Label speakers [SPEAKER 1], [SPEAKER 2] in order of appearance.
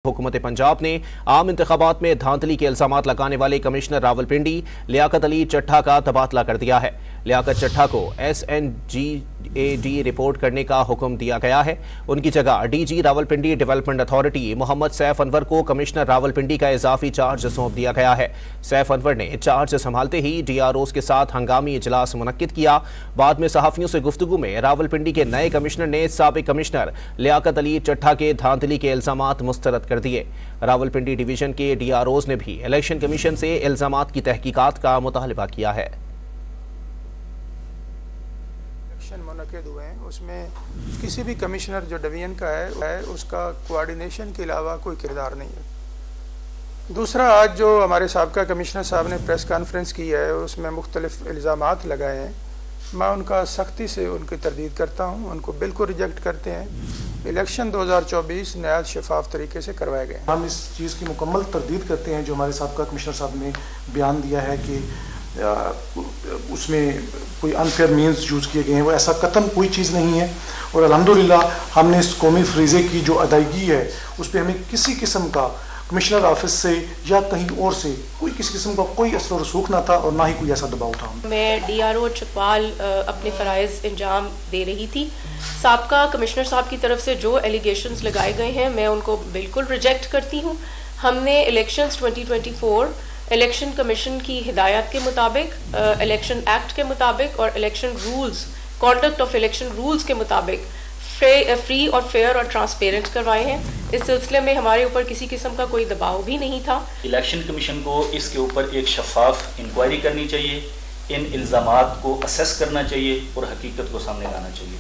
[SPEAKER 1] हुकूमत पंजाब ने आम इंतखाबात में धांधली के इल्जामात लगाने वाले कमिश्नर रावलपिंडी लियाकत अली चट्ठा का तबादला कर दिया है। लियाकत चट्ठा को SNGAD रिपोर्ट करने का हुक्म दिया गया है। उनकी जगह DG Rawalpindi development authority Mohammad Saif Anwar को कमिश्नर रावलपिंडी का इजाफी चार्ज सौंप दिया गया है। सैफ अनवर ने चार्ज संभालते ही DROs के साथ हंगामी इजलास मुनक्किद किया। बाद में सहाफियों से गुफ्तगू में रावलपिंडी के नए कमिश्नर ने साबिक कमिश्नर लियाकत अली चट्ठा के धांधली के इल्जामात मुस्तरद कर दिए। रावलपिंडी डिवीजन के DROs ने भी इलेक्शन कमीशन से इल्जामात की तहकीकात का मुतालबा किया है।
[SPEAKER 2] इलेक्शन मुनक्किद हुए हैं, उसमें किसी भी कमिश्नर जो डिवीजन का है उसका कोऑर्डिनेशन के अलावा कोई किरदार नहीं है। दूसरा, आज जो हमारे साबका कमिश्नर साहब ने प्रेस कॉन्फ्रेंस की है उसमें मुख्तलिफ इल्ज़ामात लगाए हैं, मैं उनका सख्ती से उनकी तरदीद करता हूँ, उनको बिल्कुल रिजेक्ट करते हैं। इलेक्शन 2024 नहायत शफाफ तरीके से करवाए गए।
[SPEAKER 3] हम इस चीज़ की मुकम्मल तरदीद करते हैं जो हमारे साबका कमिश्नर साहब ने बयान दिया है कि उसमें कोई अनफेयर मीन्स यूज़ किए गए हैं, वो ऐसा कतन कोई चीज़ नहीं है। और अल्हम्दुलिल्लाह हमने इस कौमी फ्रीज़े की जो अदायगी है उस पर हमें किसी किस्म का कमिश्नर ऑफिस से या कहीं और से कोई किसी किस्म का कोई असर और रसूख ना था और ना ही कोई ऐसा दबाव था।
[SPEAKER 4] मैं DRO चकवाल अपने फ़राइज़ अंजाम दे रही थी। साबका कमिश्नर साहब की तरफ से जो एलिगेशंस लगाए गए हैं मैं उनको बिल्कुल रिजेक्ट करती हूँ। हमने इलेक्शंस 2024 इलेक्शन कमीशन की हिदायत के मुताबिक, इलेक्शन एक्ट के मुताबिक और election rules, conduct of election rules के मुताबिक फ्री और फेयर और ट्रांसपेरेंट करवाए हैं। इस सिलसिले में हमारे ऊपर किसी किस्म का कोई दबाव भी नहीं था।
[SPEAKER 5] इलेक्शन कमीशन को इसके ऊपर एक शफाफ इंक्वायरी करनी चाहिए, इन इल्ज़ामात को असेस करना चाहिए और हकीकत को सामने लाना चाहिए।